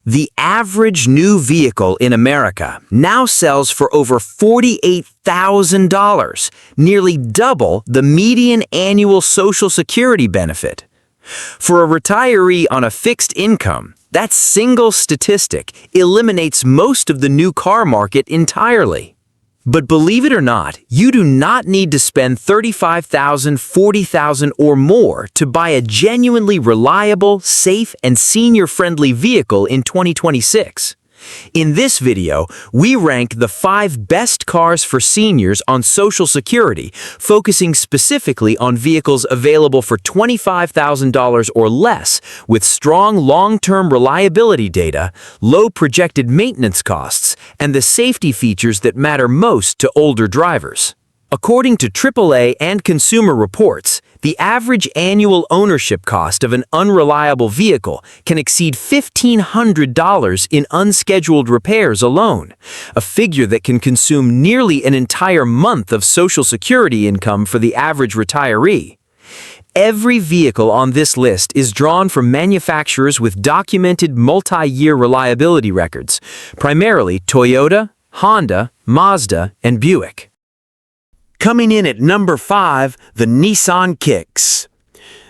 The average new vehicle in America now sells for over $48,000, nearly double the median annual Social Security benefit. For a retiree on a fixed income, that single statistic eliminates most of the new car market entirely. But believe it or not, you do not need to spend $35,000, $40,000 or more to buy a genuinely reliable, safe, and senior-friendly vehicle in 2026. In this video, we rank the 5 best cars for seniors on Social Security, focusing specifically on vehicles available for $25,000 or less with strong long-term reliability data, low projected maintenance costs, and the safety features that matter most to older drivers. According to AAA and Consumer Reports, the average annual ownership cost of an unreliable vehicle can exceed $1,500 in unscheduled repairs alone, a figure that can consume nearly an entire month of Social Security income for the average retiree. Every vehicle on this list is drawn from manufacturers with documented multi-year reliability records, primarily Toyota, Honda, Mazda, and Buick. Coming in at number 5, the Nissan Kicks.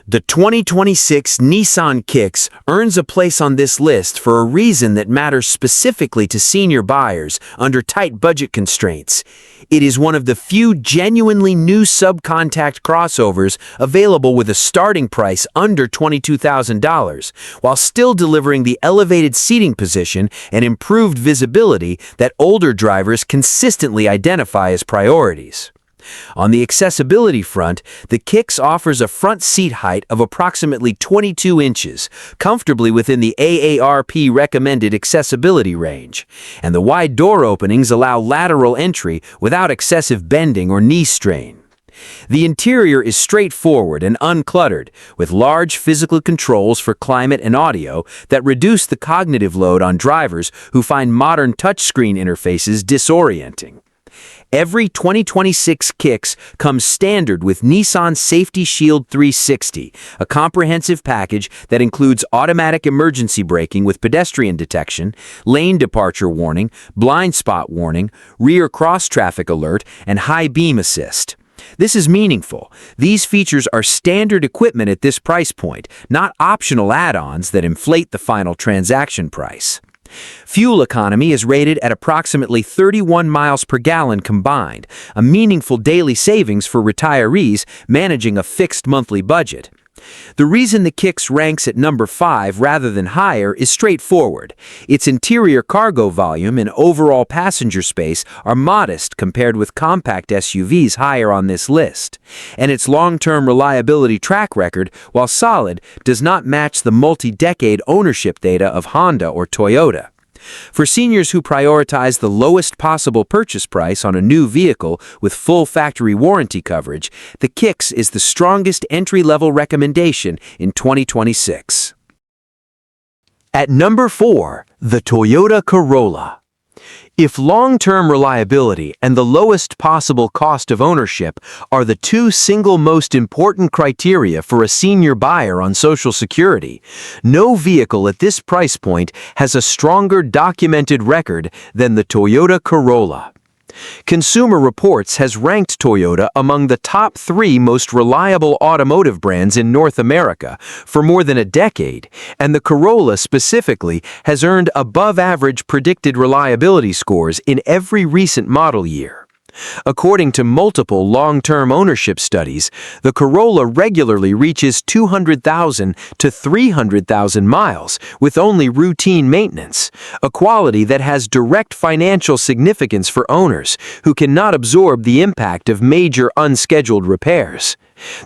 The 2026 Nissan Kicks earns a place on this list for a reason that matters specifically to senior buyers under tight budget constraints. It is one of the few genuinely new subcompact crossovers available with a starting price under $22,000, while still delivering the elevated seating position and improved visibility that older drivers consistently identify as priorities. On the accessibility front, the Kicks offers a front seat height of approximately 22 inches, comfortably within the AARP-recommended accessibility range, and the wide door openings allow lateral entry without excessive bending or knee strain. The interior is straightforward and uncluttered, with large physical controls for climate and audio that reduce the cognitive load on drivers who find modern touchscreen interfaces disorienting. Every 2026 Kicks comes standard with Nissan Safety Shield 360, a comprehensive package that includes automatic emergency braking with pedestrian detection, lane departure warning, blind spot warning, rear cross-traffic alert, and high beam assist. This is meaningful. These features are standard equipment at this price point, not optional add-ons that inflate the final transaction price. Fuel economy is rated at approximately 31 miles per gallon combined, a meaningful daily savings for retirees managing a fixed monthly budget. The reason the Kicks ranks at number 5 rather than higher is straightforward. Its interior cargo volume and overall passenger space are modest compared with compact SUVs higher on this list, and its long-term reliability track record, while solid, does not match the multi-decade ownership data of Honda or Toyota. For seniors who prioritize the lowest possible purchase price on a new vehicle with full factory warranty coverage, the Kicks is the strongest entry-level recommendation in 2026. At number 4, the Toyota Corolla. If long-term reliability and the lowest possible cost of ownership are the 2 single most important criteria for a senior buyer on Social Security, no vehicle at this price point has a stronger documented record than the Toyota Corolla. Consumer Reports has ranked Toyota among the top 3 most reliable automotive brands in North America for more than a decade, and the Corolla specifically has earned above-average predicted reliability scores in every recent model year. According to multiple long-term ownership studies, the Corolla regularly reaches 200,000 to 300,000 miles with only routine maintenance, a quality that has direct financial significance for owners who cannot absorb the impact of major unscheduled repairs.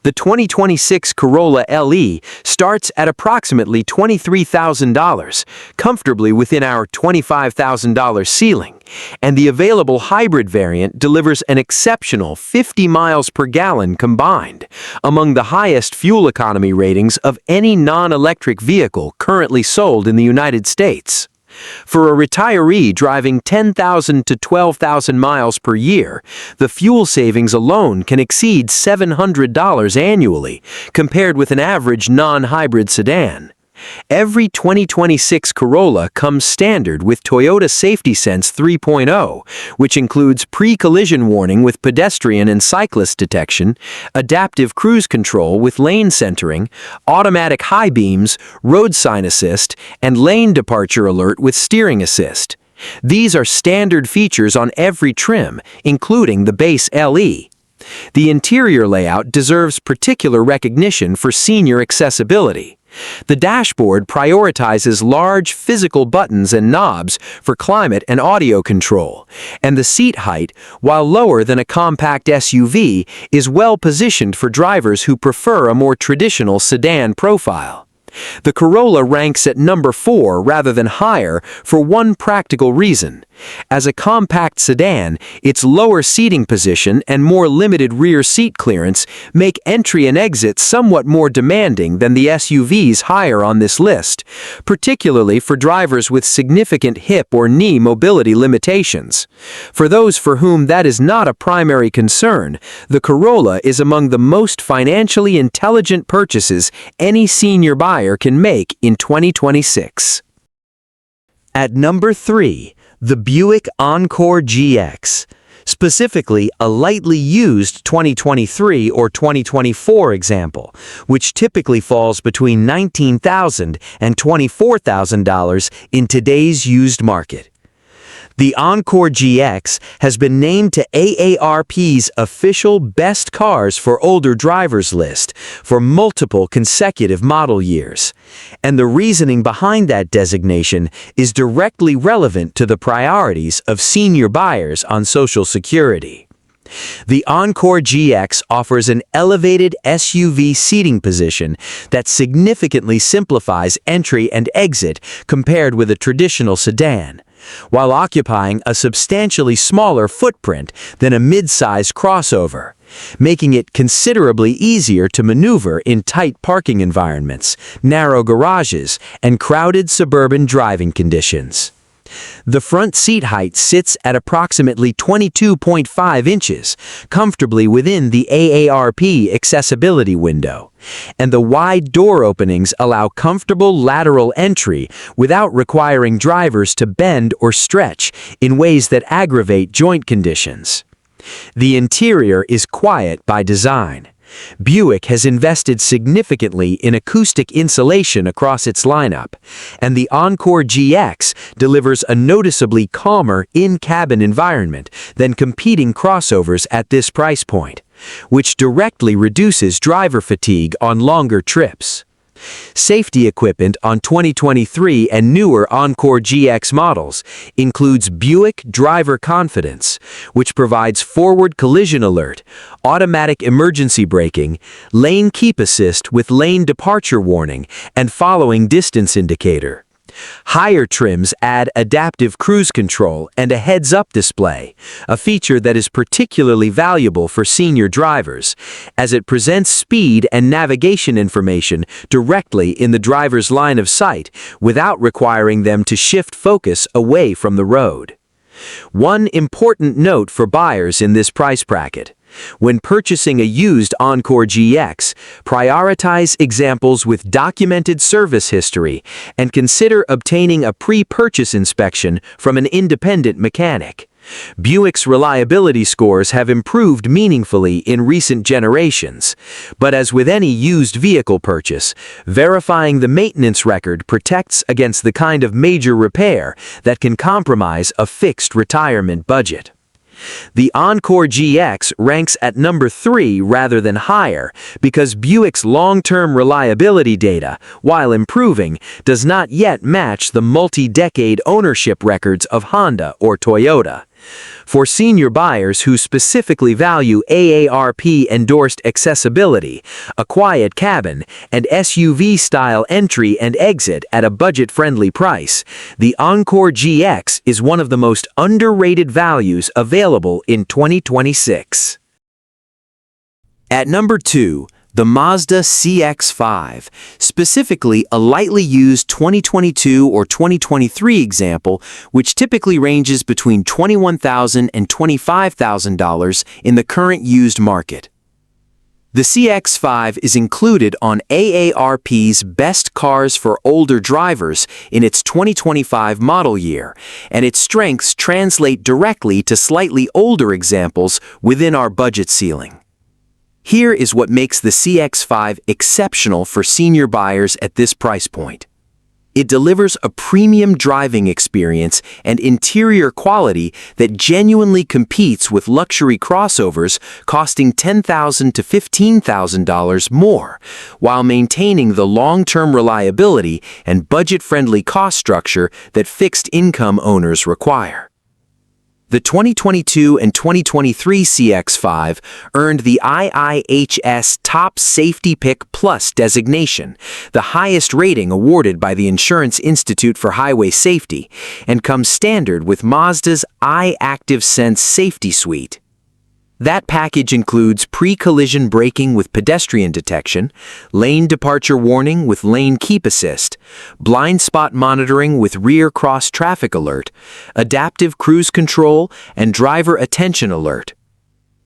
The 2026 Corolla LE starts at approximately $23,000, comfortably within our $25,000 ceiling, and the available hybrid variant delivers an exceptional 50 miles per gallon combined, among the highest fuel economy ratings of any non-electric vehicle currently sold in the United States. For a retiree driving 10,000 to 12,000 miles per year, the fuel savings alone can exceed $700 annually, compared with an average non-hybrid sedan. Every 2026 Corolla comes standard with Toyota Safety Sense 3.0, which includes pre-collision warning with pedestrian and cyclist detection, adaptive cruise control with lane centering, automatic high beams, road sign assist, and lane departure alert with steering assist. These are standard features on every trim, including the base LE. The interior layout deserves particular recognition for senior accessibility. The dashboard prioritizes large physical buttons and knobs for climate and audio control, and the seat height, while lower than a compact SUV, is well positioned for drivers who prefer a more traditional sedan profile. The Corolla ranks at number 4 rather than higher for one practical reason. As a compact sedan, its lower seating position and more limited rear seat clearance make entry and exit somewhat more demanding than the SUVs higher on this list, particularly for drivers with significant hip or knee mobility limitations. For those for whom that is not a primary concern, the Corolla is among the most financially intelligent purchases any senior buyer can make in 2026. At number 3, the Buick Encore GX, specifically a lightly used 2023 or 2024 example, which typically falls between $19,000 and $24,000 in today's used market. The Encore GX has been named to AARP's official Best Cars for Older Drivers list for multiple consecutive model years, and the reasoning behind that designation is directly relevant to the priorities of senior buyers on Social Security. The Encore GX offers an elevated SUV seating position that significantly simplifies entry and exit compared with a traditional sedan, while occupying a substantially smaller footprint than a mid-size crossover, making it considerably easier to maneuver in tight parking environments, narrow garages, and crowded suburban driving conditions. The front seat height sits at approximately 22.5 inches, comfortably within the AARP accessibility window, and the wide door openings allow comfortable lateral entry without requiring drivers to bend or stretch in ways that aggravate joint conditions. The interior is quiet by design. Buick has invested significantly in acoustic insulation across its lineup, and the Encore GX delivers a noticeably calmer in-cabin environment than competing crossovers at this price point, which directly reduces driver fatigue on longer trips. Safety equipment on 2023 and newer Encore GX models includes Buick Driver Confidence, which provides forward collision alert, automatic emergency braking, lane keep assist with lane departure warning, and following distance indicator. Higher trims add adaptive cruise control and a heads-up display, a feature that is particularly valuable for senior drivers, as it presents speed and navigation information directly in the driver's line of sight without requiring them to shift focus away from the road. One important note for buyers in this price bracket: when purchasing a used Encore GX, prioritize examples with documented service history and consider obtaining a pre-purchase inspection from an independent mechanic. Buick's reliability scores have improved meaningfully in recent generations, but as with any used vehicle purchase, verifying the maintenance record protects against the kind of major repair that can compromise a fixed retirement budget. The Encore GX ranks at number 3 rather than higher because Buick's long-term reliability data, while improving, does not yet match the multi-decade ownership records of Honda or Toyota. For senior buyers who specifically value AARP-endorsed accessibility, a quiet cabin, and SUV-style entry and exit at a budget-friendly price, the Encore GX is one of the most underrated values available in 2026. At number 2, the Mazda CX-5, specifically a lightly used 2022 or 2023 example, which typically ranges between $21,000 and $25,000 in the current used market. The CX-5 is included on AARP's Best Cars for Older Drivers in its 2025 model year, and its strengths translate directly to slightly older examples within our budget ceiling. Here is what makes the CX-5 exceptional for senior buyers at this price point. It delivers a premium driving experience and interior quality that genuinely competes with luxury crossovers costing $10,000 to $15,000 more, while maintaining the long-term reliability and budget-friendly cost structure that fixed-income owners require. The 2022 and 2023 CX-5 earned the IIHS Top Safety Pick Plus designation, the highest rating awarded by the Insurance Institute for Highway Safety, and comes standard with Mazda's iActive Sense safety suite. That package includes pre-collision braking with pedestrian detection, lane departure warning with lane keep assist, blind spot monitoring with rear cross traffic alert, adaptive cruise control, and driver attention alert.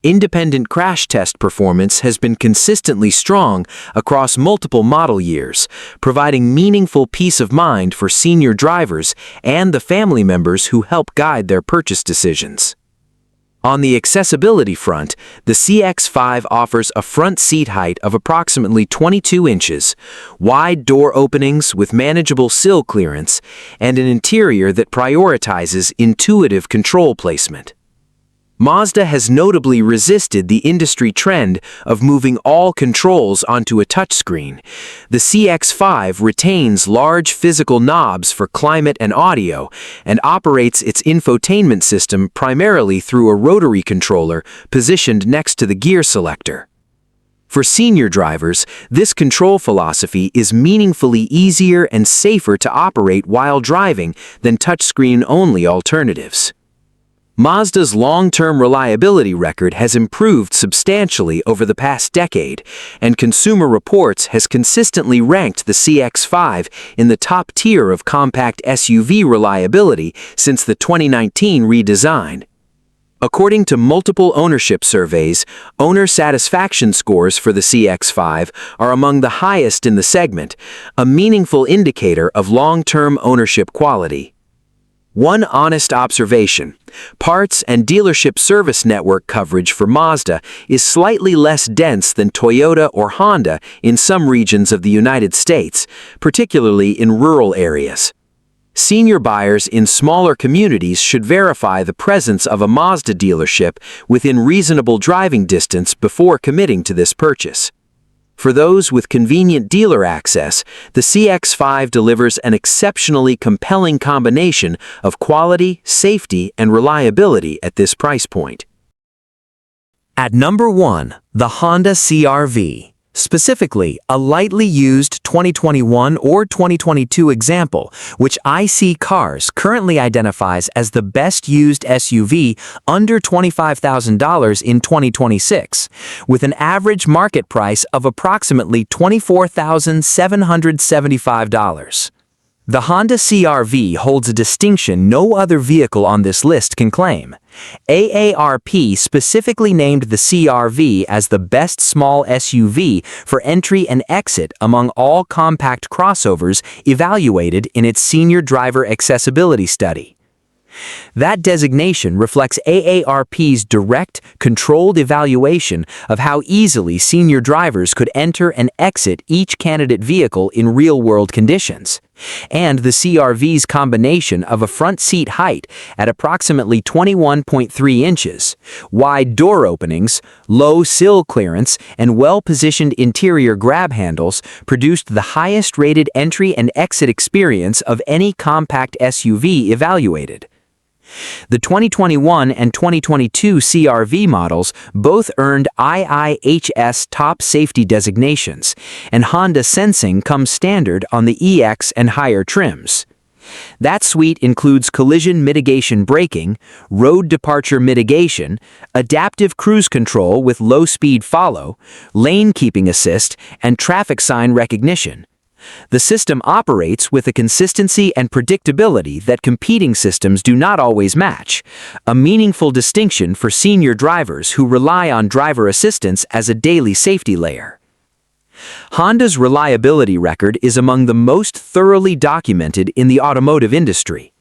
Independent crash test performance has been consistently strong across multiple model years, providing meaningful peace of mind for senior drivers and the family members who help guide their purchase decisions. On the accessibility front, the CX-5 offers a front seat height of approximately 22 inches, wide door openings with manageable sill clearance, and an interior that prioritizes intuitive control placement. Mazda has notably resisted the industry trend of moving all controls onto a touchscreen. The CX-5 retains large physical knobs for climate and audio and operates its infotainment system primarily through a rotary controller positioned next to the gear selector. For senior drivers, this control philosophy is meaningfully easier and safer to operate while driving than touchscreen-only alternatives. Mazda's long-term reliability record has improved substantially over the past decade, and Consumer Reports has consistently ranked the CX-5 in the top tier of compact SUV reliability since the 2019 redesign. According to multiple ownership surveys, owner satisfaction scores for the CX-5 are among the highest in the segment, a meaningful indicator of long-term ownership quality. One honest observation: parts and dealership service network coverage for Mazda is slightly less dense than Toyota or Honda in some regions of the United States, particularly in rural areas. Senior buyers in smaller communities should verify the presence of a Mazda dealership within reasonable driving distance before committing to this purchase. For those with convenient dealer access, the CX-5 delivers an exceptionally compelling combination of quality, safety, and reliability at this price point. At number 1, the Honda CR-V. Specifically, a lightly used 2021 or 2022 example, which IC Cars currently identifies as the best used SUV under $25,000 in 2026, with an average market price of approximately $24,775. The Honda CR-V holds a distinction no other vehicle on this list can claim. AARP specifically named the CR-V as the best small SUV for entry and exit among all compact crossovers evaluated in its senior driver accessibility study. That designation reflects AARP's direct, controlled evaluation of how easily senior drivers could enter and exit each candidate vehicle in real-world conditions. And the CR-V's combination of a front seat height at approximately 21.3 inches, wide door openings, low sill clearance, and well-positioned interior grab handles produced the highest-rated entry and exit experience of any compact SUV evaluated. The 2021 and 2022 CR-V models both earned IIHS Top Safety designations, and Honda Sensing comes standard on the EX and higher trims. That suite includes collision mitigation braking, road departure mitigation, adaptive cruise control with low-speed follow, lane keeping assist, and traffic sign recognition. The system operates with a consistency and predictability that competing systems do not always match, a meaningful distinction for senior drivers who rely on driver assistance as a daily safety layer. Honda's reliability record is among the most thoroughly documented in the automotive industry.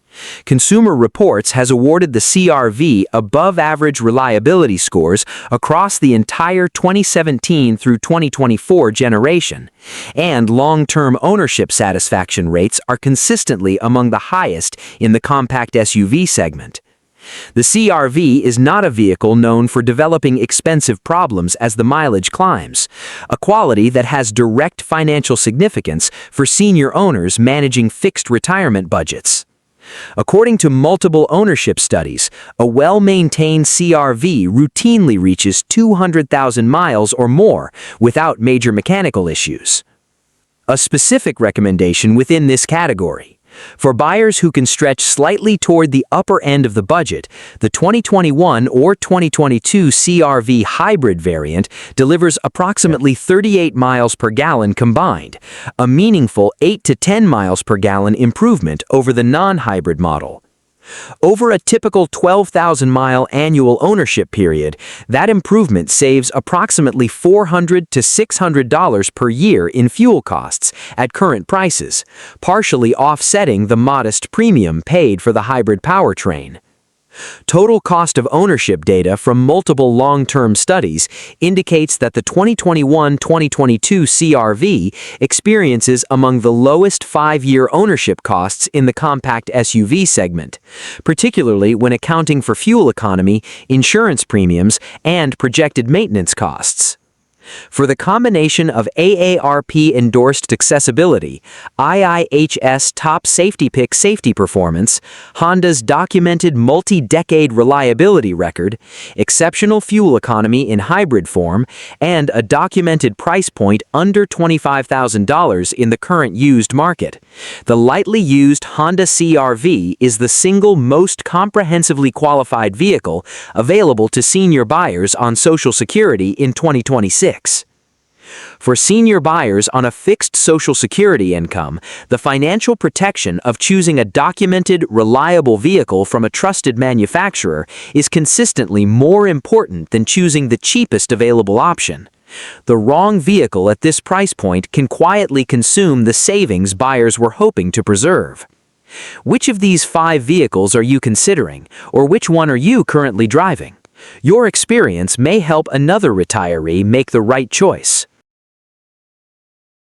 Consumer Reports has awarded the CR-V above-average reliability scores across the entire 2017 through 2024 generation, and long-term ownership satisfaction rates are consistently among the highest in the compact SUV segment. The CR-V is not a vehicle known for developing expensive problems as the mileage climbs, a quality that has direct financial significance for senior owners managing fixed retirement budgets. According to multiple ownership studies, a well-maintained CR-V routinely reaches 200,000 miles or more without major mechanical issues. A specific recommendation within this category. For buyers who can stretch slightly toward the upper end of the budget, the 2021 or 2022 CR-V hybrid variant delivers approximately 38 miles per gallon combined, a meaningful 8 to 10 miles per gallon improvement over the non-hybrid model. Over a typical 12,000-mile annual ownership period, that improvement saves approximately $400 to $600 per year in fuel costs at current prices, partially offsetting the modest premium paid for the hybrid powertrain. Total cost of ownership data from multiple long-term studies indicates that the 2021-2022 CR-V experiences among the lowest 5-year ownership costs in the compact SUV segment, particularly when accounting for fuel economy, insurance premiums, and projected maintenance costs. For the combination of AARP-endorsed accessibility, IIHS Top Safety Pick safety performance, Honda's documented multi-decade reliability record, exceptional fuel economy in hybrid form, and a documented price point under $25,000 in the current used market, the lightly used Honda CR-V is the single most comprehensively qualified vehicle available to senior buyers on Social Security in 2026. For senior buyers on a fixed Social Security income, the financial protection of choosing a documented, reliable vehicle from a trusted manufacturer is consistently more important than choosing the cheapest available option. The wrong vehicle at this price point can quietly consume the savings buyers were hoping to preserve. Which of these 5 vehicles are you considering, or which one are you currently driving? Your experience may help another retiree make the right choice.